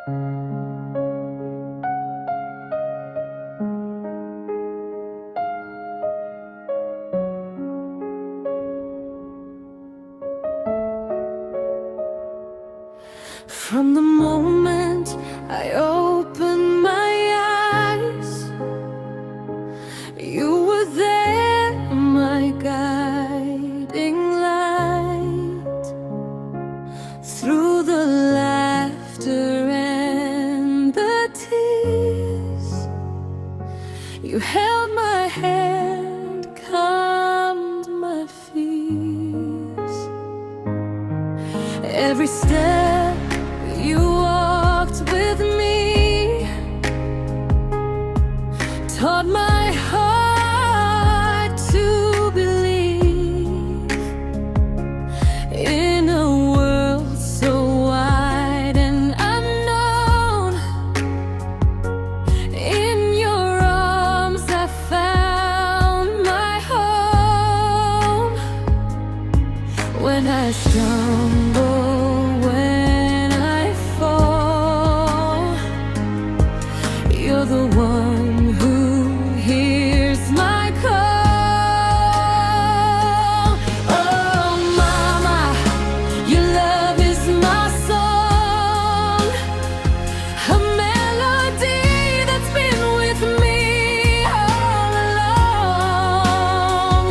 From the moment I opened my eyes, you were there, my guiding light. Through the laughter and the tears, you held my hand, calmed my fears. Every step you walked with me taught my heart to believe in a world so wide and unknown. In your arms I found my home. When I stumble, you're the one who hears my call. Oh, Mama, your love is my song, a melody that's been with me all along.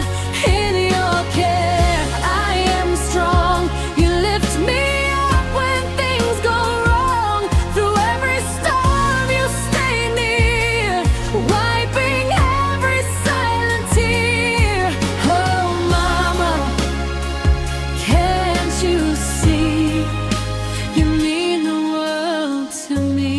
In your care, I am strong. You lift me up when things go wrong. Through every storm, you stay near, wiping every silent tear. Oh, Mama, can't you see? You mean the world to me.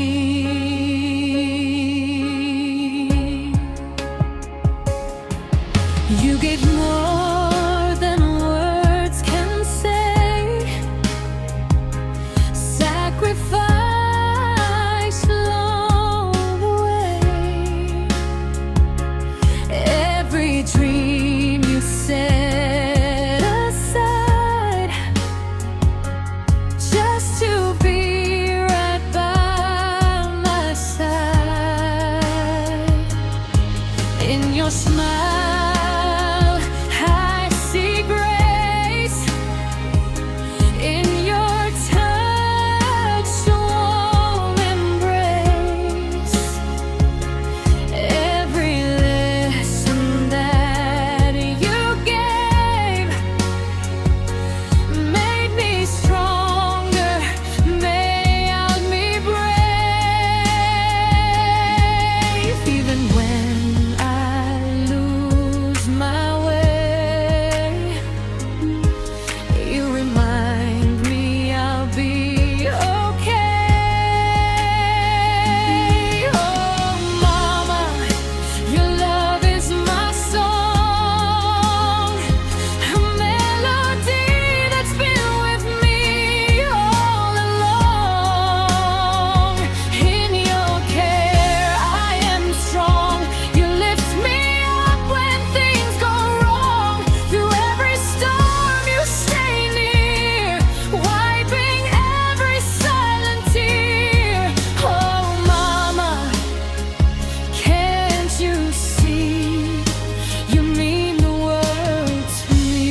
You gave more than words can say. Sacrifice along the way. Every dream you set aside, just to be right by my side. In your smile, I see grace. In your touch, a warm embrace. Every lesson that you gave made me stronger, made me brave. Even when I lose my way, you remind me I'll be okay. Oh, Mama, your love is my song, a melody that's been with me all along. In your care, I am strong. You lift me up when things go wrong. Through every storm, you stay near, wiping every silent tear. Oh, Mama, can't you see? You mean the world to me.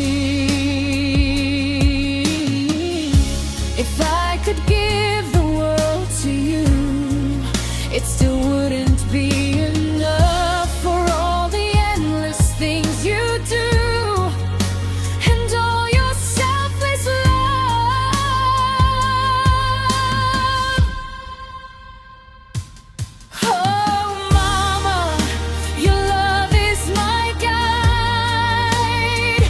If I could give the world to you, it still wouldn't be enough for all the endless things you do, and all your selfless love. Oh, Mama, your love is my guide,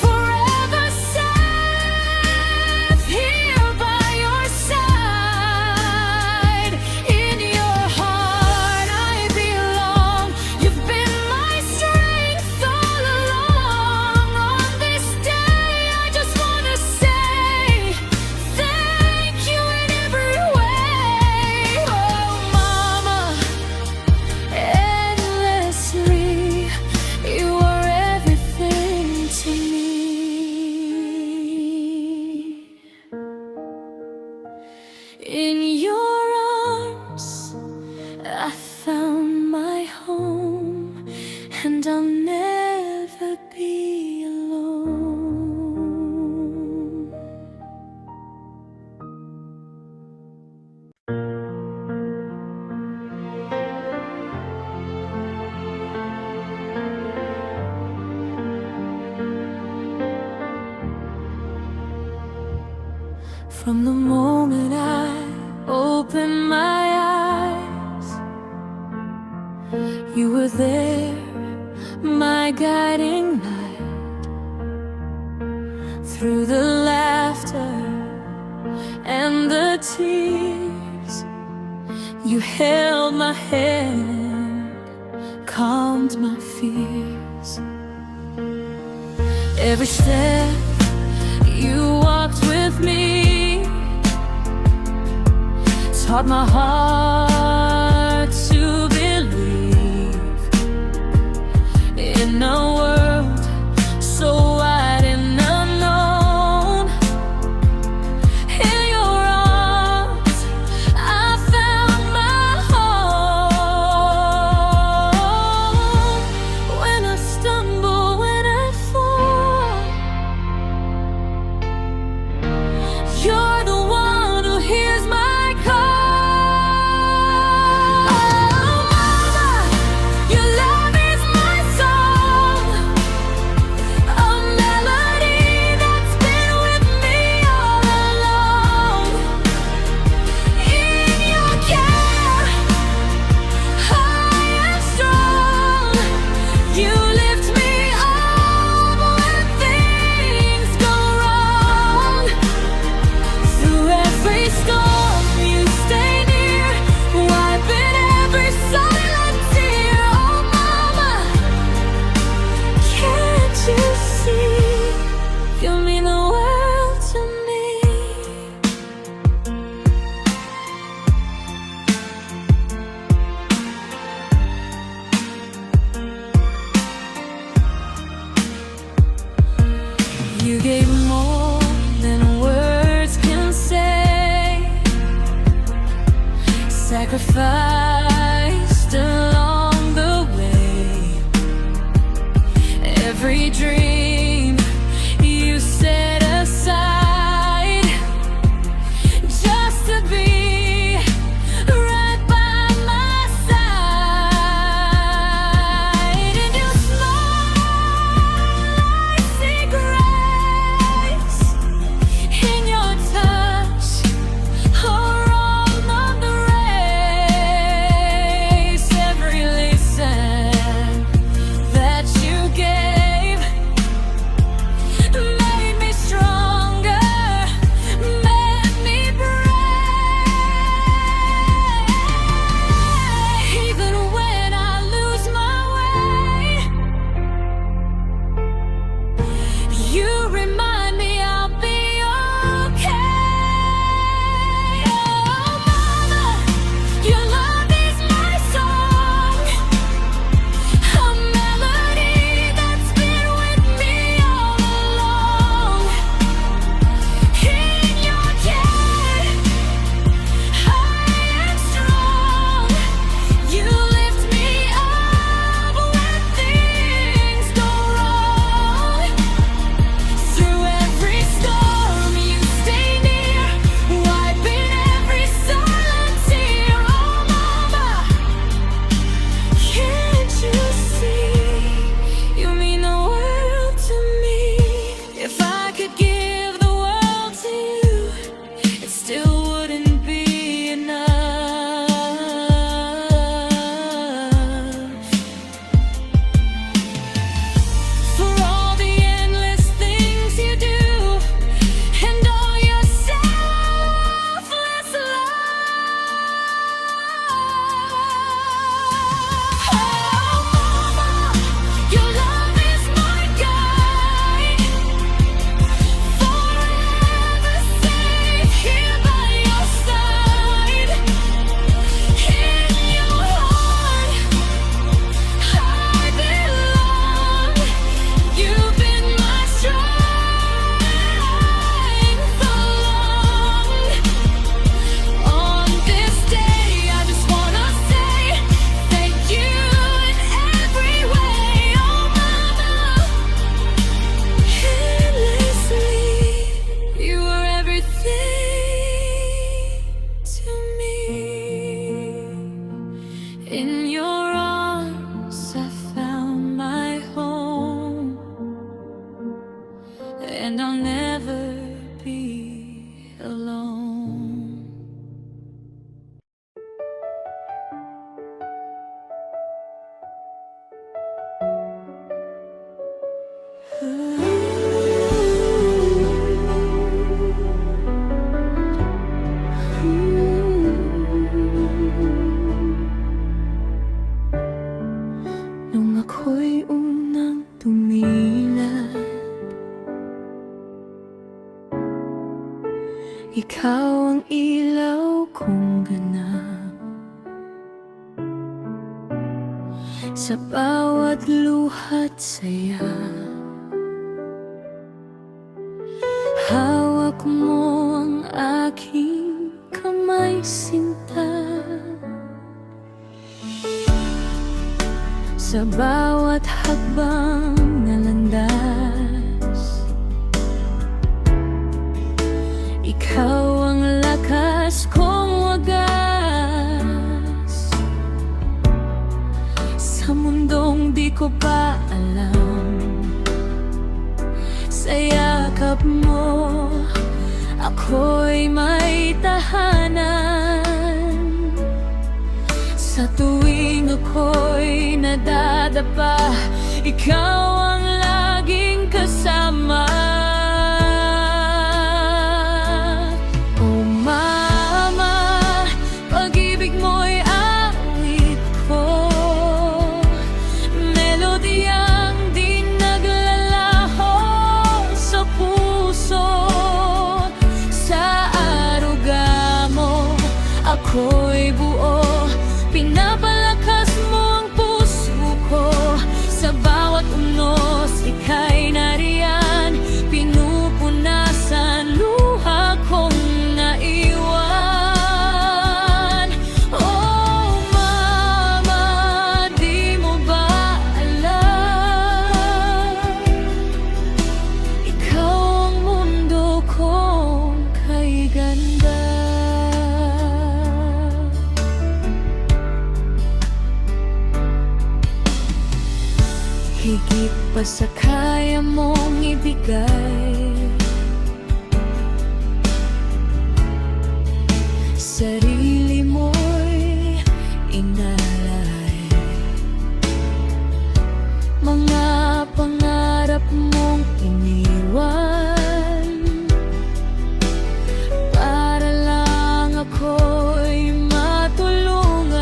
forever safe here by your side. In your heart I belong. You've been my strength all along. On this day I just wanna say thank you in every way. Oh, Mama, endlessly, you are everything to me. In your From the moment I opened my eyes, you were there, my guiding light. Through the laughter and the tears, you held my hand, calmed my fears. Every step you walked with me taught my heart to believe in a world so wide and unknown. In your arms I found my home. When I stumble, when I fall, you're the one who hears my call. Oh, Mama, your love is my song, a melody that's been with me all along. In your care, I am strong. You lift me up when things go wrong. Through every storm, you stay near, wiping every silent tear. Oh, Mama, can't you see? You mean the world to me. You gave more than words can say, sacrificed along the way. Every dream you set aside just to be right by my side. And you smile, I see grace in your touch, or on the race. Every lesson that you gave sa bawat luha't saya. Hawak mo ang aking kamay, sinta. Sa bawat hakbang na landas, ikaw ang lakas kong wagas. Sa mundong di ko pa alam, sa yakap mo ako'y may tahanan. Sa tuwing ako'y nadadapa, ikaw ang laging kasama. Oh mama, pag-ibig mo'y awit ko, melodiyang di naglalaho sa puso. Sa aruga mo ako'y buo, pinapalakas mo ang puso ko. Sa bawat unos, ika'y nariyan, pinupunasan luha kong naiwan. Oh mama, di mo ba alam, ikaw ang mundo kong kay ganda. Higit pa sa kaya mong ibigay, sarili mo'y inalay. Mga pangarap mong iniwan, para lang ako'y matulungan.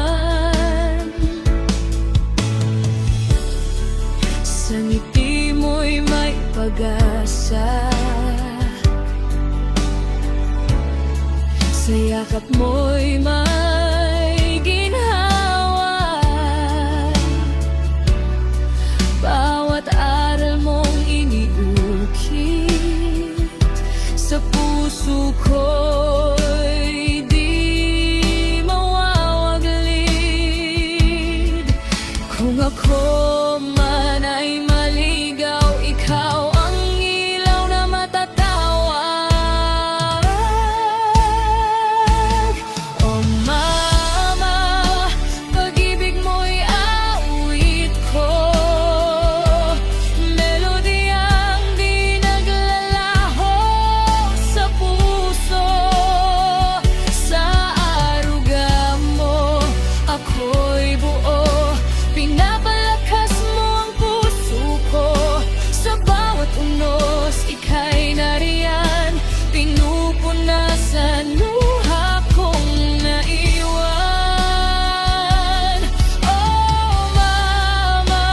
Sa ngiti mo'y may pag-asa, sa yakap mo'y may ginhawa. Bawat aral mong iniukit sa puso ko'y di mawawaglit. Kung ako man ay maligaw, ikaw ang ilaw na matatawag. Oh mama, pag-ibig mo'y awit ko, melodiyang di naglalaho sa puso. Sa aruga mo ako'y buo, pinapalakas mo ang puso ko. Sa bawat unos, ika'y nariyan, pinupunasan luha kong naiwan. Oh mama,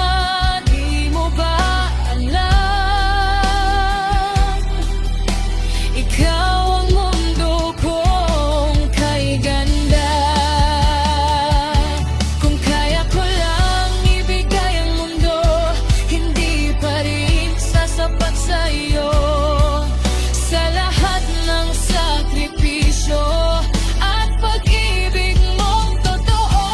di mo ba alam, ikaw ang mundo kong kay ganda. Kung kaya ko lang ibigay ang mundo, hindi pa rin sasapat sa'yo. Sa lahat ng sakripisyo at pag-ibig mong totoo.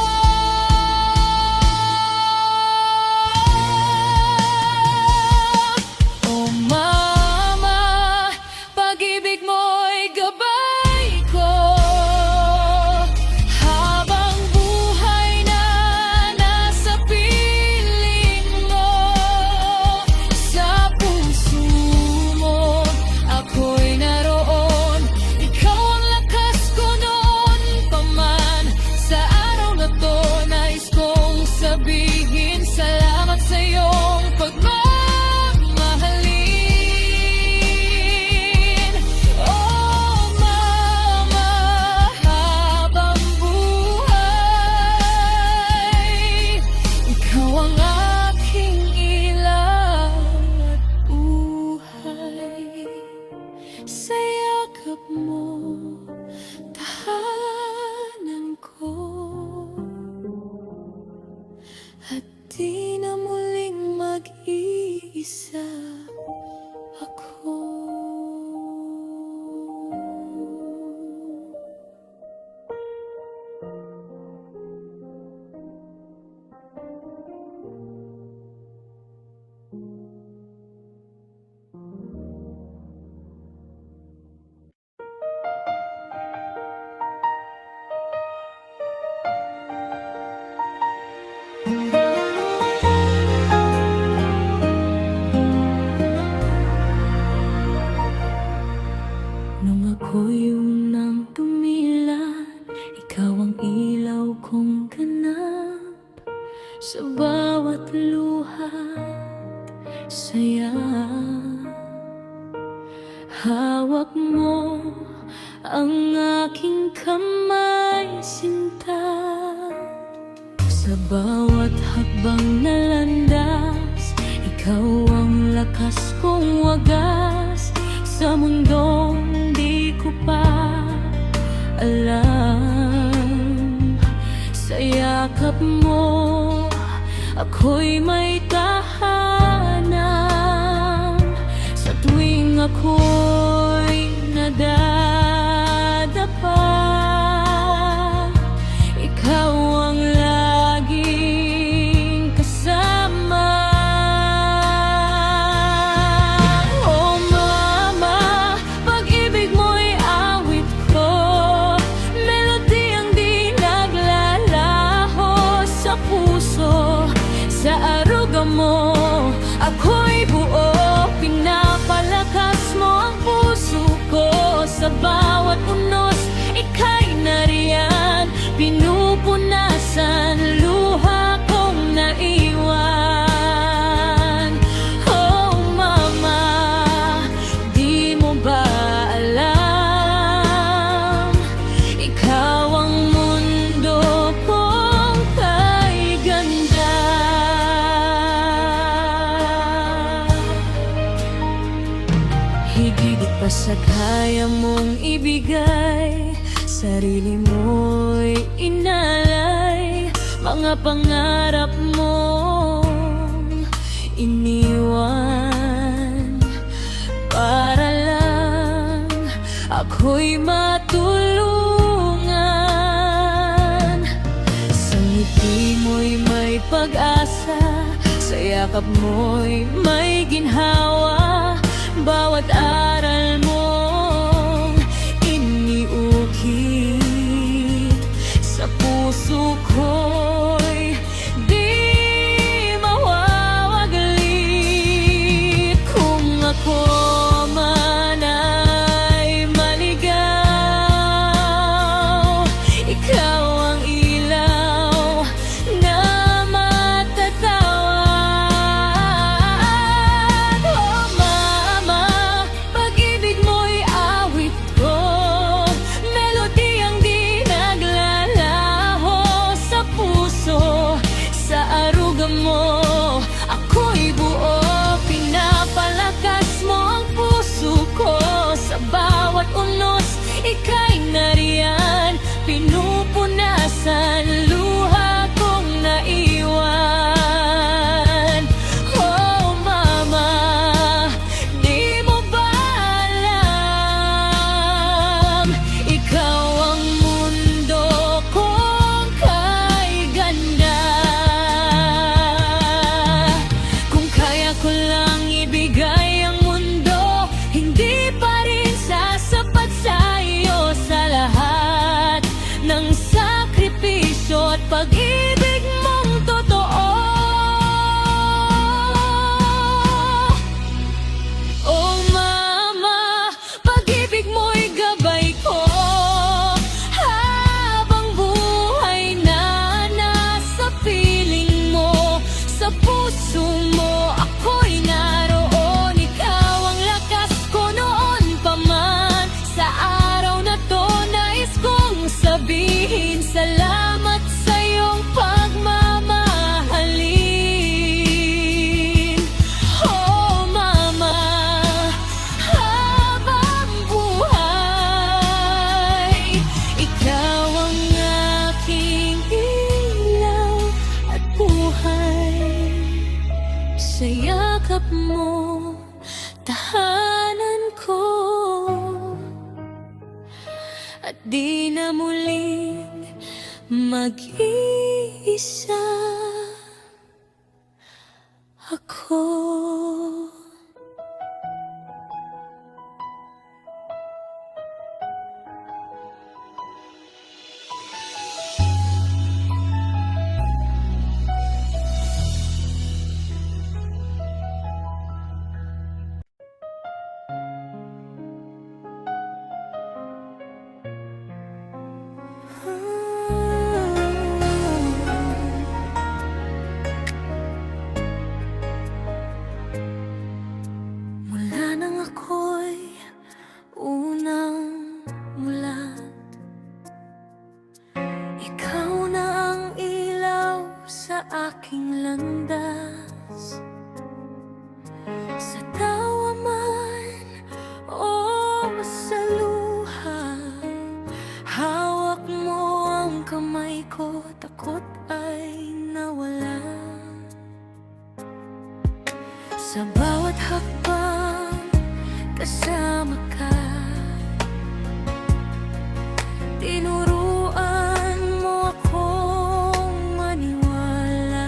Oh mama, pag-ibig mo'y gabay ko, habang buhay na nasa piling mo. Sa puso mo ako'y naroon, ikaw ang lakas ko noon pa man. Sa araw na to, nais kong sabihin salamat sa iyong pagmamahalin. Oh mama, habang buhay, ikaw ang aking ilaw at buhay. Sa yakap mo, tahanan ko, at di na muling mag-iisa ako. Nung ako'y unang tumilan, ikaw ang ilaw kong ganap. Sa bawat luha, saya. Hawak mo ang aking kamay, sinta. Sa bawat hakbang na landas, ikaw ang lakas kong wagas. Sa mundong di ko pa alam, sa yakap mo ako'y may tahanan. Sa tuwing ako'y nadadapa, ikaw ang laging kasama. Oh mama, pag-ibig mo'y awit ko, melodiyang di naglalaho sa puso. Sa aruga mo ako'y buo, pinapalakas mo ang puso ko. Sa bawat unos, ika'y nariyan, pinupunasan luha kong naiwan. Oh mama, di mo ba alam, ikaw ang mundo kong kay ganda. Higit pa sa kaya mong ibigay, sarili mo'y inalay. Mga pangarap mong iniwan, para lang ako'y matulungan. Sa ngiti mo'y may pag-asa, sa yakap mo'y may ginhawa. Bawat aral mong iniukit sa puso ko'y di mawawaglit. Kung ako man ay maligaw, ikaw ang ilaw na matatawag. Oh mama, pag-ibig mo'y awit ko, melodiyang di naglalaho sa puso. Sa aruga mo ako'y buo, pinapalakas mo ang puso ko. Sa bawat unos, ika'y nariyan, pinupunasan luha kong naiwan. Oh mama, di mo ba alam, ikaw ang mundo kong kay ganda. Kung kaya ko lang ibigay ang mundo, hindi pa rin sasapat sa iyo. Sa lahat ng sakripisyo at pag-ibig mong totoo, oh mama, pag-ibig mo'y gabay ko. Habang buhay na nasa piling mo, sa puso mo ako'y naroon. Ikaw ang lakas ko noon pa man. Sa araw na to, nais kong sabihin salamat sa iyong pagmamahalin. Oh mama, habang buhay, ikaw ang aking ilaw at buhay. mag-iisa ako. Mula nang ako'y unang mulat, ikaw na ang ilaw sa aking landas. Sa tawa man o sa luha, hawak mo ang kamay ko, takot ay nawala. Sa bawat hakbang kasama ka, tinuruan mo akong maniwala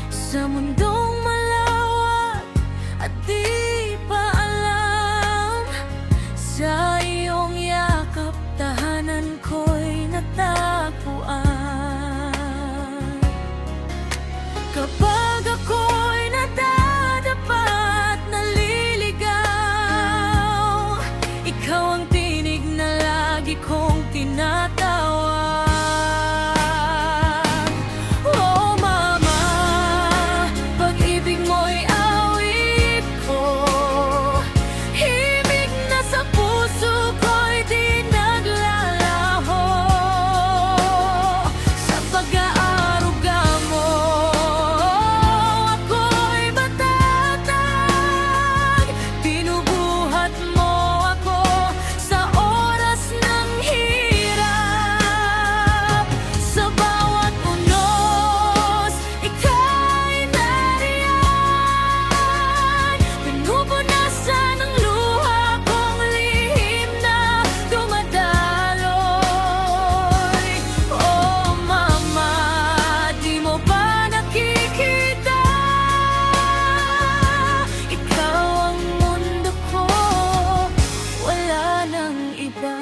sa mundong malawak at di pa alam. Sa iyong yakap, tahanan ko'y natagpuan. Kapag ako'y nadadapa at naliligaw, ikaw ang tinig na lagi kong tinatawag. Oh mama, pag-ibig mo'y awit ko, himig na sa puso ko'y di naglalaho. Sa pag-aaruga mo, ako'y matatag. Binubuhat mo ako sa oras ng hirap. Sa bawat unos, ika'y nariyan. Pinupunasan ang luha kong lihim na dumadaloy. Oh mama, di mo ba nakikita? Ikaw ang mundo ko, wala nang iba.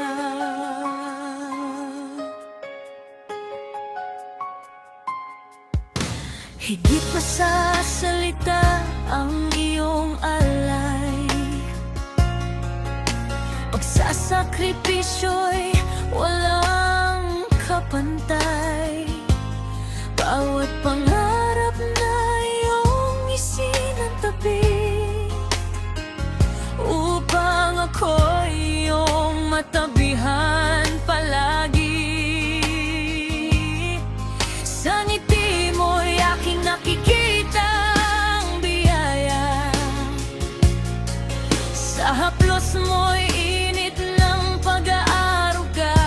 Higit pa sa salita ang iyong alay, pagsasakripisyo'y walang kapantay. Bawat pangarap na iyong isinantabi, upang ako'y iyong matabihan palagi. Sa ngiti mo'y aking nakikita ang biyaya, sa haplos mo'y init ng pag-aaruga.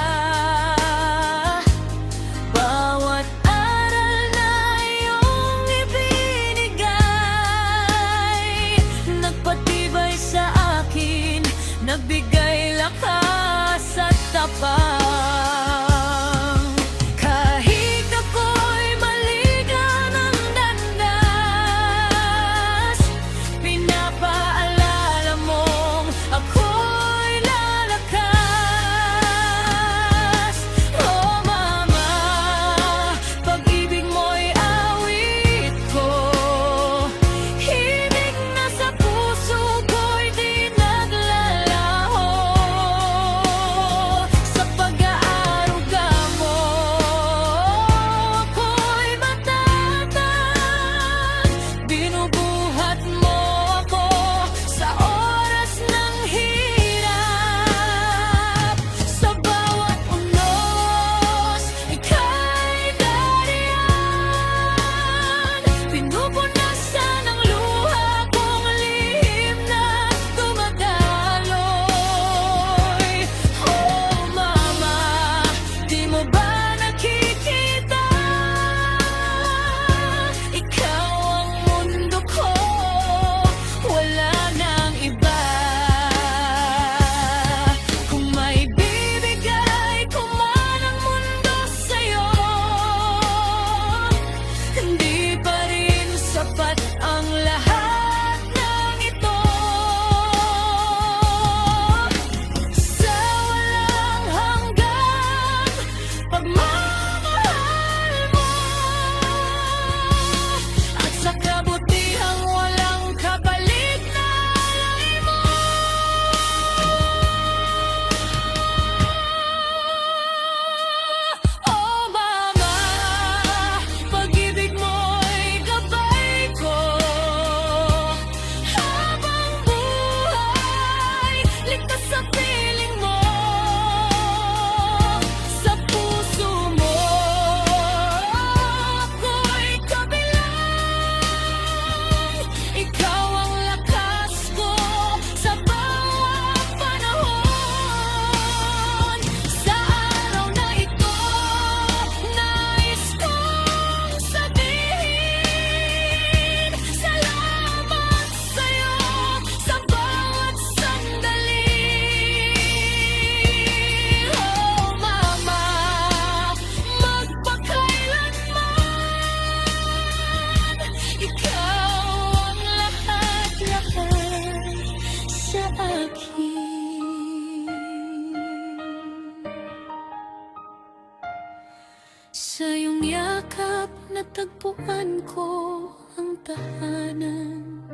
Sa iyong yakap natagpuan ko ang tahanan,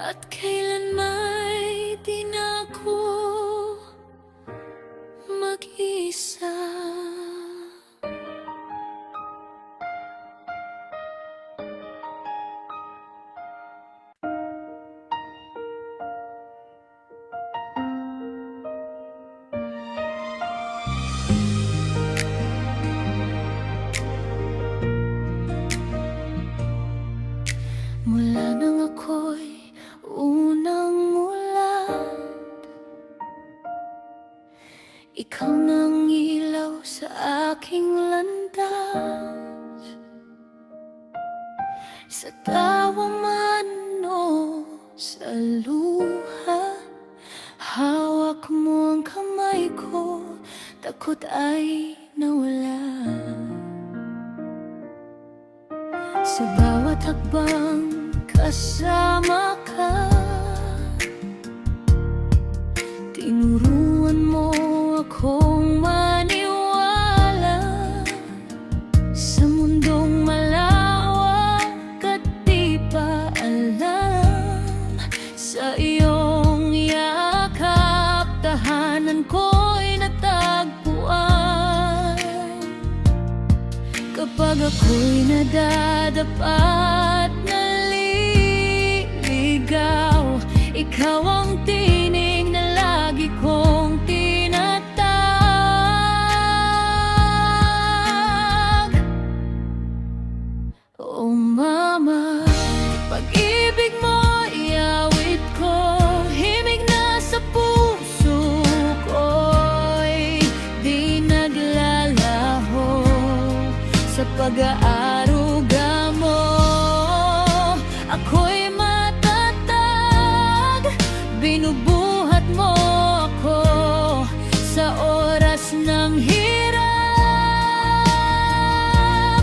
at kailan may di na ako mag-isa. Mula nang ako'y unang mulat, ikaw nang ilaw sa aking landas. Sa tawa man o sa luha, hawak mo ang kamay ko, takot ay nawala. Sa bawat hakbang kasama ka, tinuruan mo akong maniwala sa mundong malawak at di pa alam. Sa iyong yakap, tahanan ko'y natagpuan. Kapag ako'y nadadapat, naliligaw, ikaw ang tinig na lagi kong tinatag. Oh mama, pag-ibig mo'y awit ko, himig na sa puso ko'y di naglalaho. Sa pag-aaruga mo, ako'y matatag. Binubuhat mo ako sa oras ng hirap.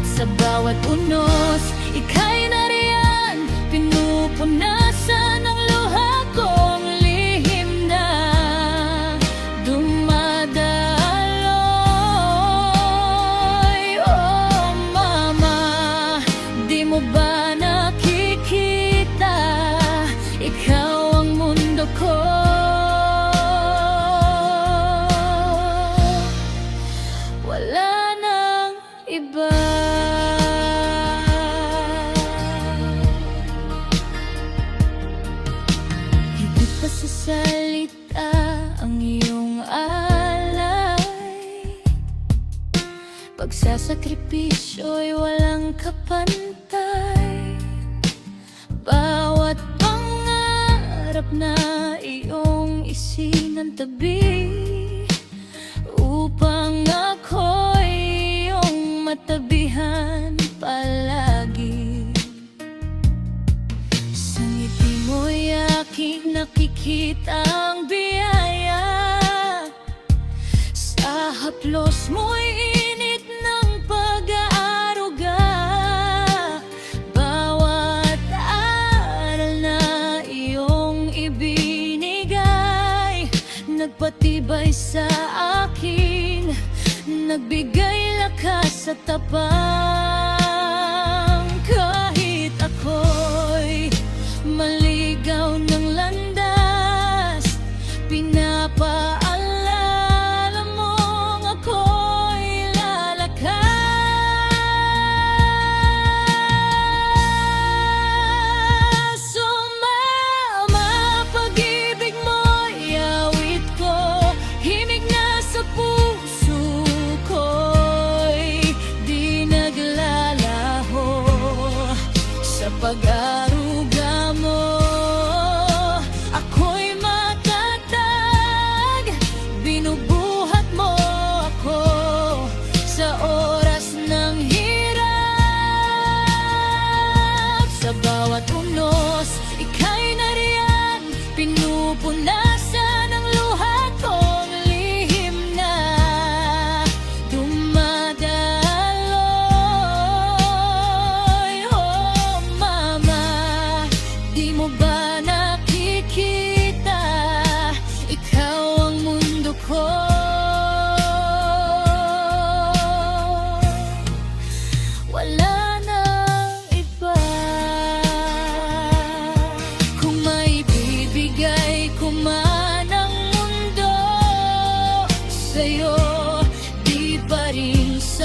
Sa bawat unos, ika'y nariyan, pinupunasan ang luha kong lihim na dumadaloy. Oh mama, di mo ba nakikita, ikaw ang mundo ko. Wala nang iba. Higit pa sa salita ang iyong alay, pagsasakripisyo'y walang kapantay. Bawat pangarap na iyong isinantabi, upang ako'y iyong matabihan palagi. Sa ngiti mo'y aking nakikita ang biyaya, sa haplos mo'y init ng pag-aaruga. Bawat aral na iyong ibinigay, nagpatibay sa akin, nagbigay lakas at tapang. Kahit ako'y maligaw ng landas, pinapaalala mong ako'y lalakas. Oh mama, pag-ibig mo'y awit ko, himig na sa puso ko'y di naglaho.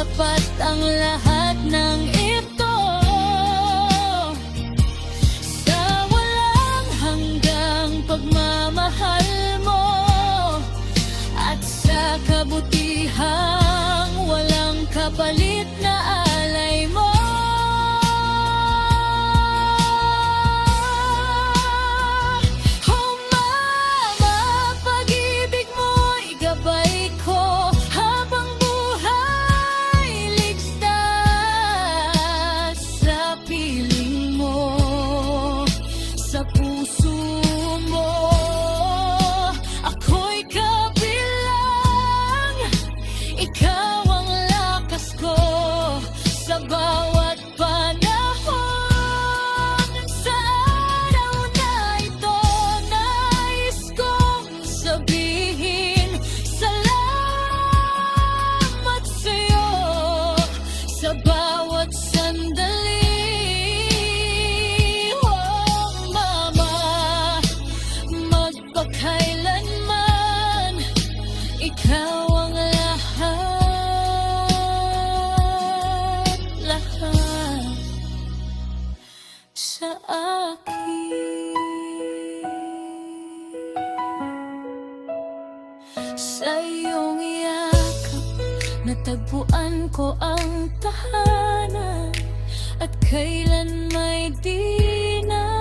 sapat ang lahat ng ito. Sa walang hanggang pagmamahal mo at sa kabutihang walang kapalit na alay mo. Oh mama, pag-ibig mo'y gabay ko habang buhay ligtas sa piling mo, sa puso mo. Ako'y kabilang, ikaw ang lakas ko sa bawat panahon. Sa araw na ito, nais kong sabihin salamat sa'yo sa bawat sandali. Oh mama, magpakailanman ikaw ang lahat sa akin. Sa iyong yakap natagpuan ko ang tahanan at kailan may di na